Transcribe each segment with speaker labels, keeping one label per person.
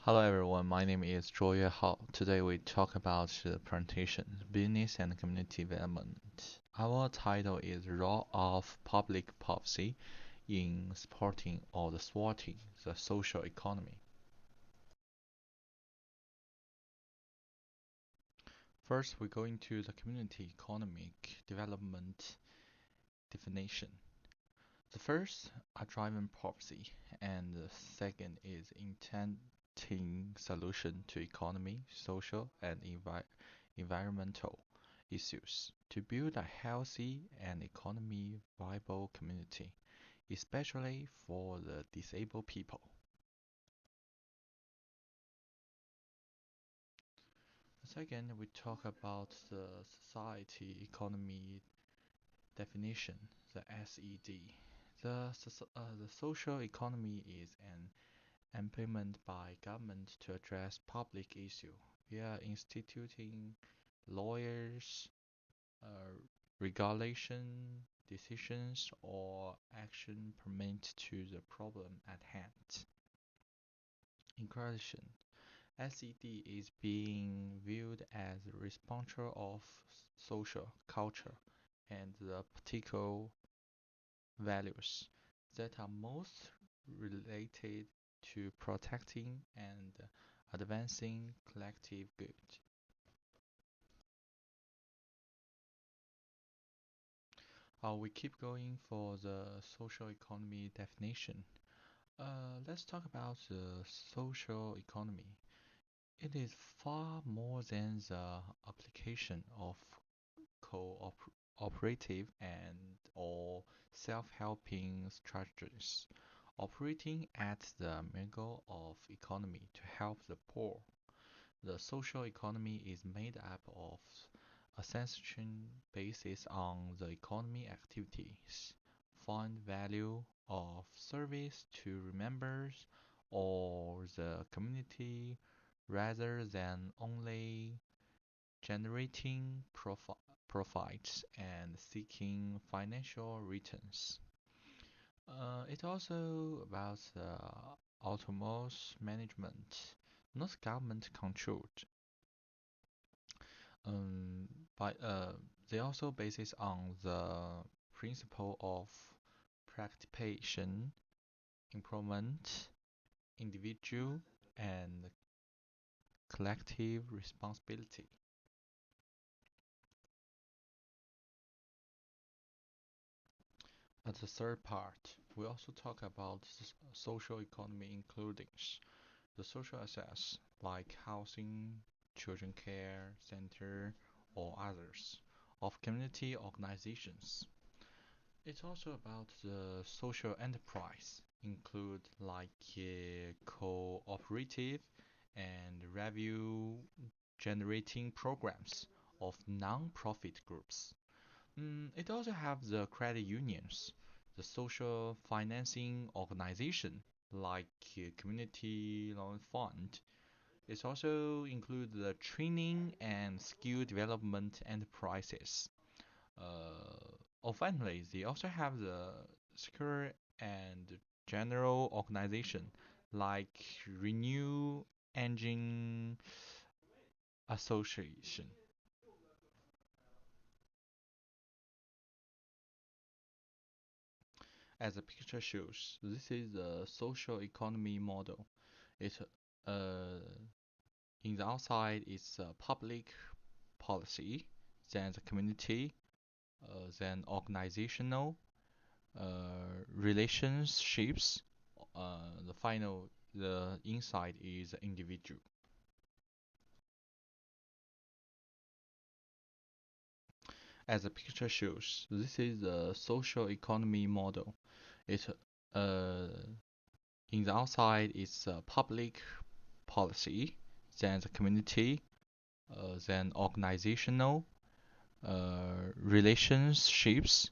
Speaker 1: Hello everyone, my name is ZHUOYUE HAO. Today we talk about the presentation, business and community development. Our title is Role of Public Policy in Supporting or Thwarting the Social Economy. First, we go into the community economic development definition. The first are driving policy, and the second is intending solution to economy, social, and environmental issues to build a healthy and economy viable community, especially for the disabled people. Second, we talk about the society economy definition, the SED. The social economy is an employment by government to address public issue via instituting lawyers, uh, regulation, decisions, or action permit to the problem at hand. In conclusion, SED is being viewed as a responser of social culture and the political values that are most related to protecting and advancing collective good. We keep going for the social economy definition. Let's talk about the social economy. It is far more than the application of cooperative and or self-helping strategies operating at the middle of economy to help the poor. The social economy is made up of ascension basis on the economy activities, find value of service to members or the community rather than only generating profits and seeking financial returns. It's also about autonomous management, not government controlled. Um, but they also basis on the principle of participation, improvement, individual, and collective responsibility. As the third part, we also talk about social economy including the social assets like housing, children care center, or others of community organizations. It's also about the social enterprise, include like cooperative and revenue generating programs of non-profit groups. It also have the credit unions, the social financing organization like community loan fund. It also include the training and skill development enterprises. Finally, they also have the secure and general organization like Renew Engine Association. As the picture shows, this is the social economy model. It uh, in the outside it's public policy, then the community, then organizational relationships. The inside is individual. As the picture shows, this is the social economy model. It uh, in the outside it's public policy, then the community, then organizational relationships.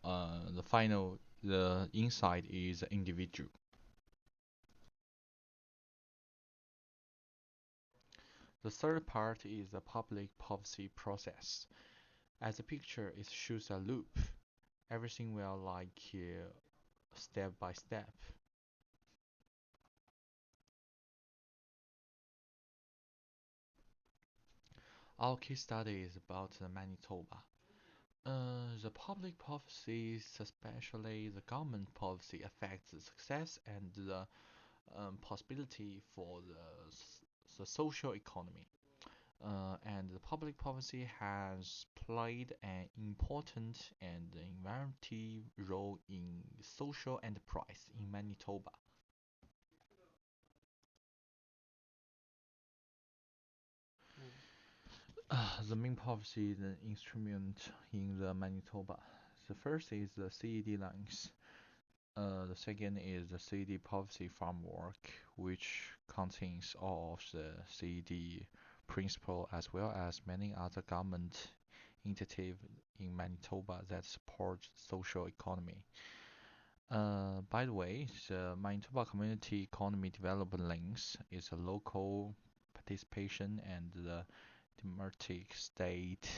Speaker 1: The inside is individual. The third part is the public policy process. As the picture, it shows a loop. Everything will like step by step. Our case study is about Manitoba. The public policies, especially the government policy, affects the success and the possibility for the social economy. And the public policy has played an important and innovative role in social enterprise in Manitoba. The main policy the instrument in the Manitoba. The first is the CED lines. The second is the CED policy framework, which contains all of the CED principle as well as many other government initiatives in Manitoba that support social economy. By the way, the Manitoba Community Economy Development Links is a local participation and the democratic state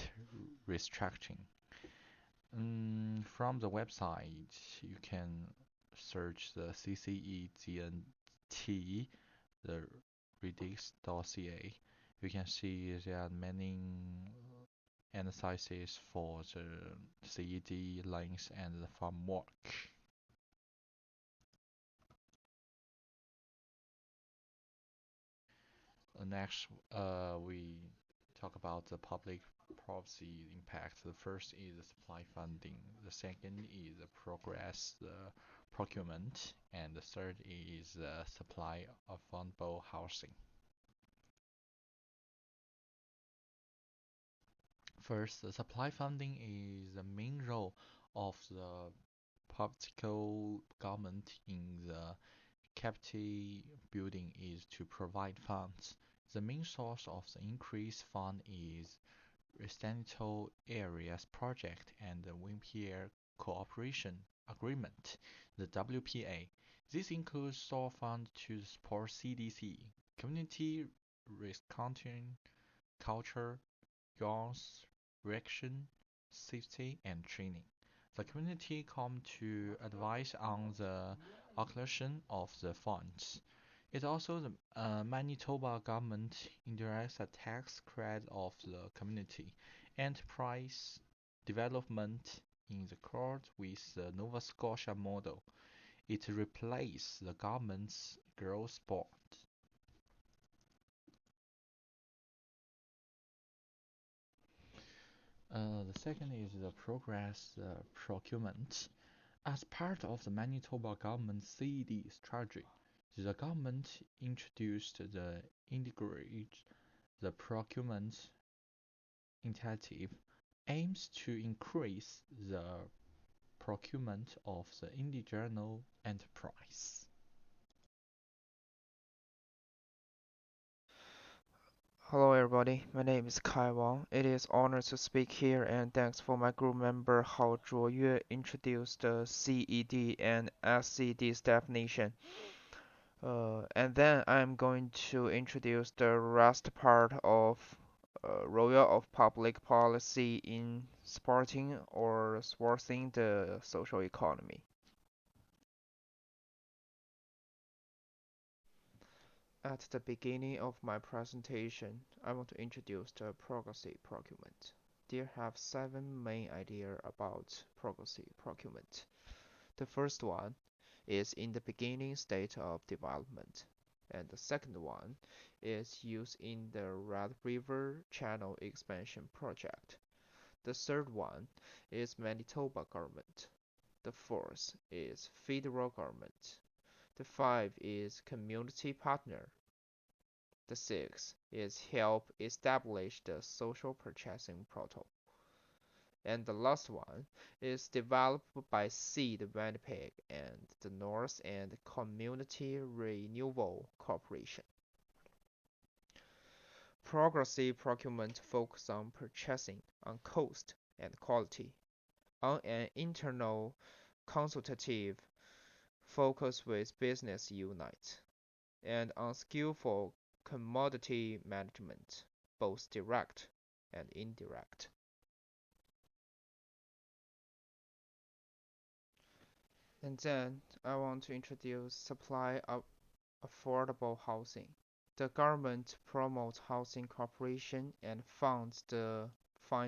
Speaker 1: restructuring. From the website, you can search the CCEGNT, the redix.ca. You can see there are many analyses for the CED links and the framework. Next, we talk about the public policy impact. The first is the supply funding. The second is the progress, the procurement, and the third is the supply of affordable housing. First, the supply funding is the main role of the political government in the capacity building is to provide funds. The main source of the increased fund is Residential Areas Project and the Wimpy Cooperation Agreement, the WPA. This includes store funds to support CDC, community responsive culture, youth, correction, safety, and training. The community come to advise on the allocation of the funds. It also the Manitoba government indirects a tax credit of the community enterprise development in the accord with the Nova Scotia model. It replaced the government's growth board. The second is the progress procurement. As part of the Manitoba government CED strategy, the government introduced the integrated the procurement initiative aims to increase the procurement of the individual enterprise.
Speaker 2: Hello everybody, my name is Kai Wang. It is honor to speak here and thanks for my group member ZHUOYUE introduce the CED and SCD's definition. And then I'm going to introduce the rest part of role of public policy in supporting or thwarting the social economy. At the beginning of my presentation, I want to introduce the progressive procurement. There have 7 main ideas about progressive procurement. The first one is in the beginning state of development, and the second one is used in the Red River Channel expansion project. The third one is Manitoba government. The fourth is federal government. The five is community partner. The sixth is help establish the social purchasing protocol. And the last one is developed by Seed Winnipeg and the North and Community Renewal Corporation. Progressive procurement focuses on purchasing, on cost and quality, on an internal consultative focus with business units, and on skillful commodity management, both direct and indirect. And then I want to introduce supply of affordable housing. The government promotes housing cooperation and fund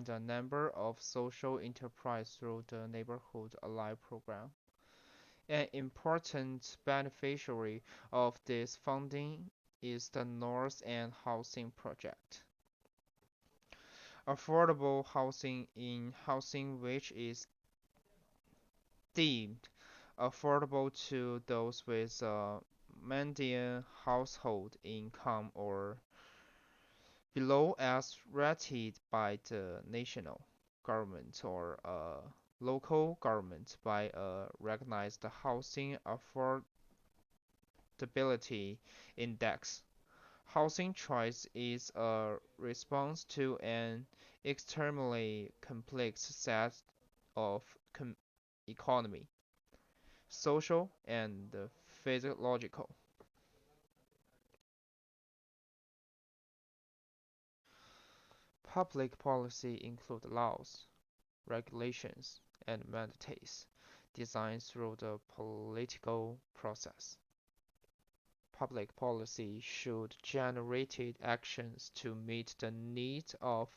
Speaker 2: a number of social enterprise through the Neighborhood Alive program. An important beneficiary of this funding is the North End Housing Project. Affordable housing in housing which is deemed affordable to those with a median household income or below as rated by the national government or local government by a recognized housing affordability index. Housing choice is a response to an extremely complex set of economy, social, and physiological. Public policy include laws, regulations, and mandates designed through the political process. Public policy should generate actions to meet the needs of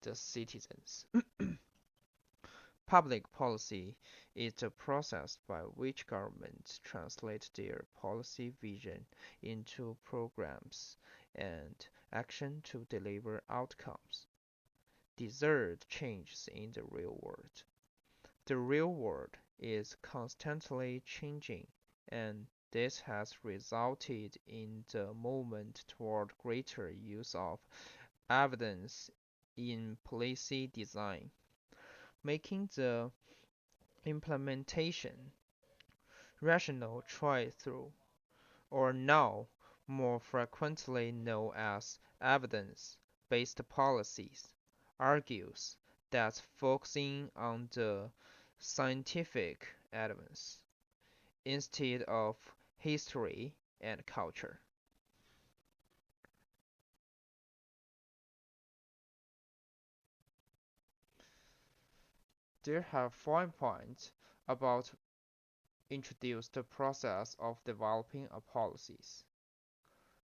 Speaker 2: the citizens. Public policy is the process by which governments translate their policy vision into programs and action to deliver outcomes. Desired changes in the real world. The real world is constantly changing, and this has resulted in the movement toward greater use of evidence in policy design, making the implementation rational try-through, or now more frequently known as evidence-based policies, argues that focusing on the scientific evidence instead of history and culture. There have 5 points about introduce the process of developing a policies.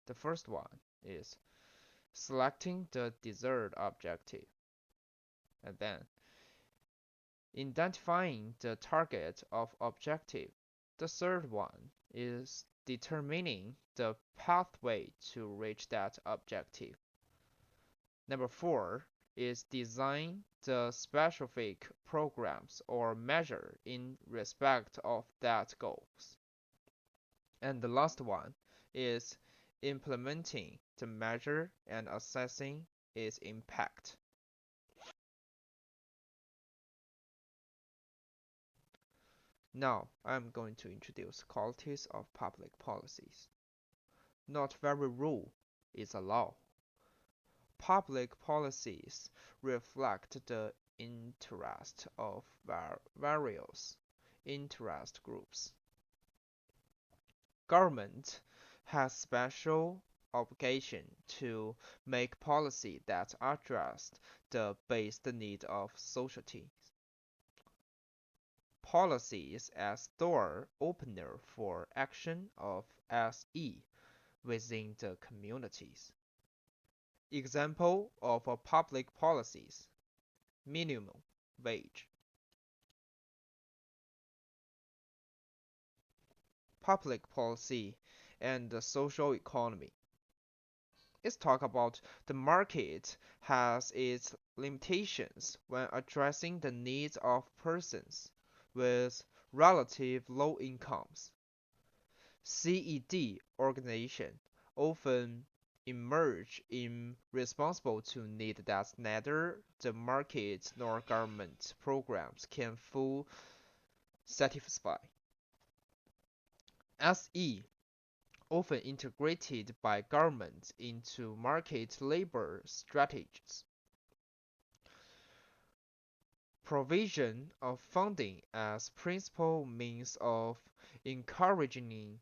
Speaker 2: The first one is selecting the desired objective, and then identifying the target of objective. The third one is determining the pathway to reach that objective. Number 4 is design the specific programs or measure in respect of that goals. And the last one is implementing the measure and assessing its impact. Now I'm going to introduce qualities of public policies. Not every rule is a law. Public policies reflect the interest of various interest groups. Government has special obligation to make policy that address the basic need of society. Policies as door opener for action of SE within the communities. Example of public policies: minimum wage. Public policy and the social economy. Let's talk about the market has its limitations when addressing the needs of persons with relative low incomes. CED organization often emerge in responsible to need that neither the market nor government programs can fully satisfy. SE often integrated by government into market labor strategies. Provision of funding as principal means of encouraging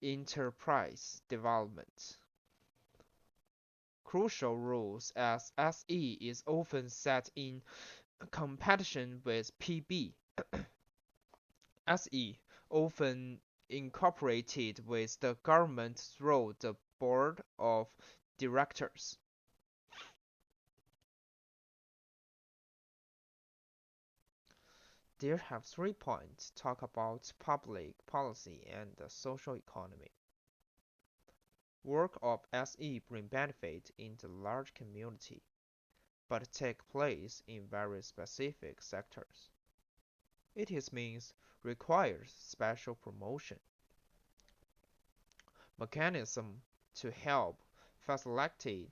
Speaker 2: enterprise development. Crucial rules as SE is often set in competition with PB. SE often incorporated with the government through the board of directors. There have 3 points talk about public policy and the social economy. Work of SE bring benefit in the large community, but take place in very specific sectors. It is means requires special promotion. Mechanism to help facilitate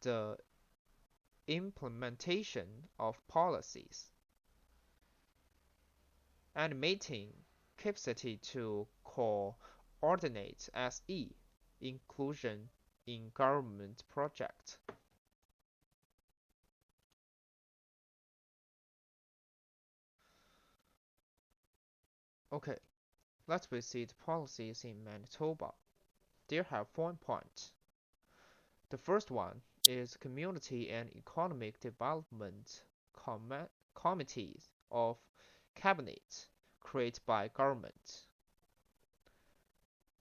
Speaker 2: the implementation of policies, and meeting capacity to coordinate SE inclusion in government projects. Okay, let's visit policies in Manitoba. There have 4 points. The first one is Community and Economic Development Committees of Cabinet created by government.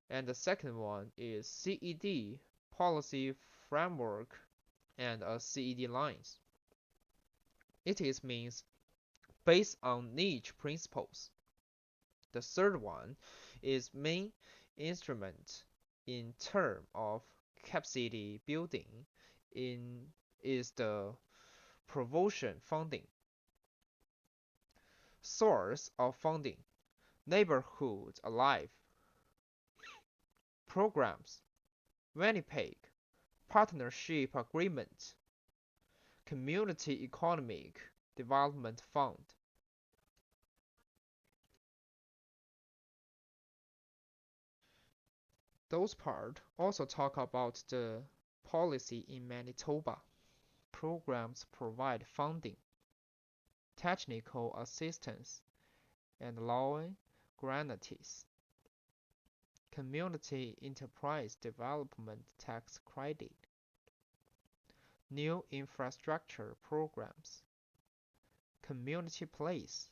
Speaker 2: And the second one is CED policy framework and CED lines. It is means based on niche principles. The third one is main instrument in term of capacity building is the promotion funding. Source of funding: Neighborhood Alive programs, Winnipeg Partnership Agreement, Community Economic Development Fund. Those part also talk about the policy in Manitoba. Programs provide funding, technical assistance, and loan guarantees. Community Enterprise Development Tax Credit, new infrastructure programs, community place,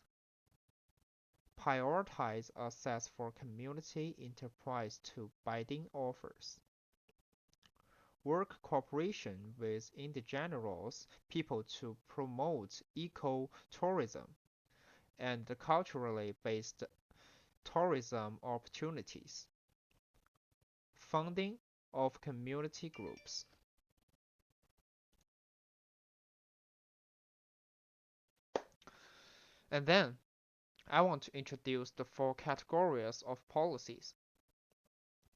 Speaker 2: prioritize access for community enterprise to bidding offers, work cooperation with indigenous people to promote eco-tourism and culturally based tourism opportunities, funding of community groups. And then I want to introduce the 4 categories of policies.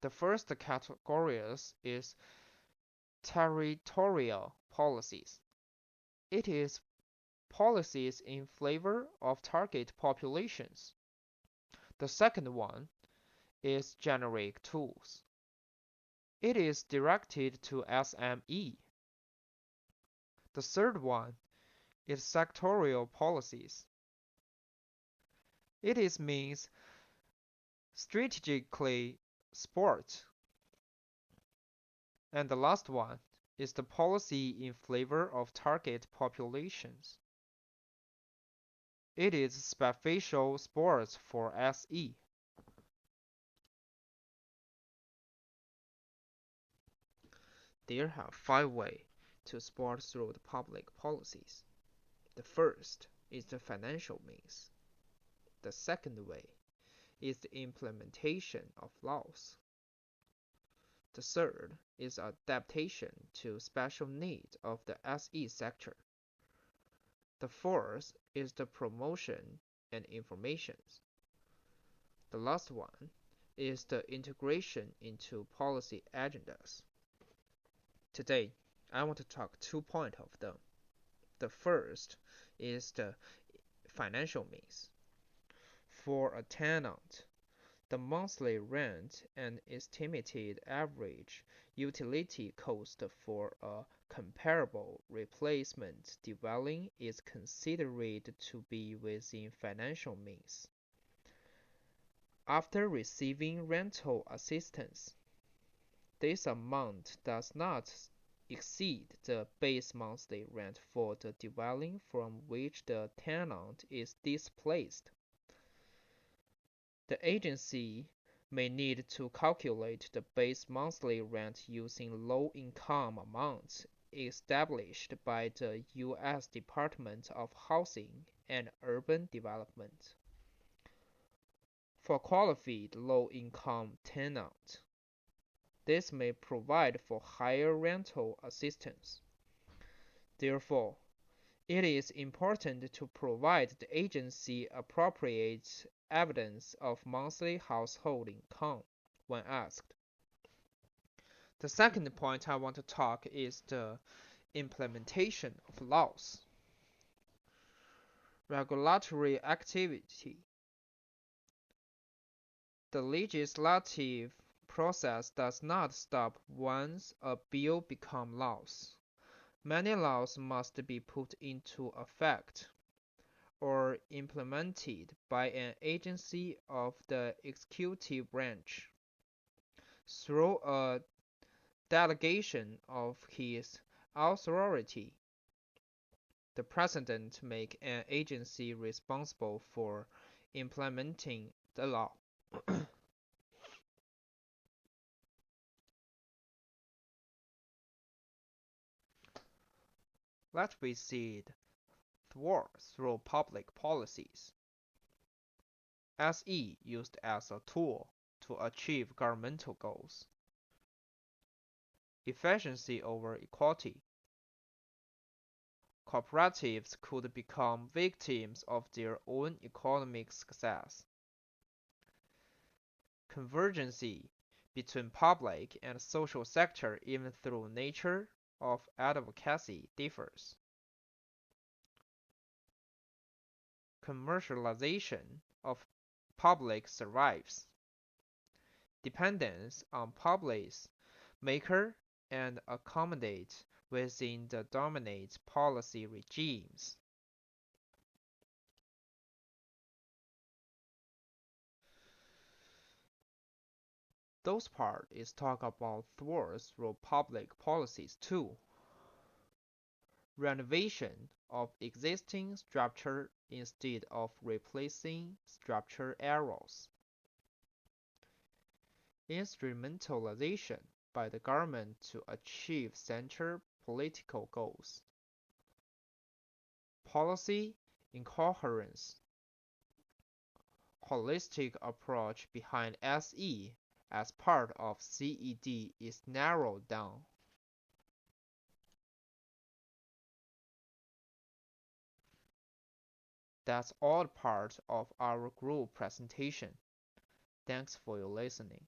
Speaker 2: The first category is territorial policies. It is policies in favor of target populations. The second one is generic tools. It is directed to SME. The third one is sectorial policies. It is means strategically sport. And the last one is the policy in favor of target populations. It is special sports for SE. There are 5 ways to support through the public policies. The first is the financial means. The second way is the implementation of laws. The third is adaptation to special needs of the SE sector. The fourth is the promotion and information. The last one is the integration into policy agendas. Today, I want to talk 2 points of them. The first is the financial means. For a tenant, the monthly rent and estimated average utility cost for a comparable replacement dwelling is considered to be within financial means. After receiving rental assistance, this amount does not exceed the base monthly rent for the dwelling from which the tenant is displaced. The agency may need to calculate the base monthly rent using low-income amounts established by the U.S. Department of Housing and Urban Development. For qualified low-income tenants, this may provide for higher rental assistance. Therefore, it is important to provide the agency appropriate evidence of monthly household income when asked. The second point I want to talk is the implementation of laws. Regulatory activity. The legislative process does not stop once a bill becomes laws. Many laws must be put into effect or implemented by an agency of the executive branch through a delegation of his authority. The President makes an agency responsible for implementing the law. Let me see it thwart through public policies. SE used as a tool to achieve governmental goals. Efficiency over equality. Cooperatives could become victims of their own economic success. Convergency between public and social sector even through nature of advocacy differs. Commercialization of public survives. Dependence on policy maker and accommodate within the dominant policy regimes. Those part is talk about thwarts through public policies too. Renovation of existing structure instead of replacing structure errors. Instrumentalization by the government to achieve central political goals. Policy incoherence. Holistic approach behind SE as part of CED is narrowed down. That's all part of our group presentation. Thanks for your listening.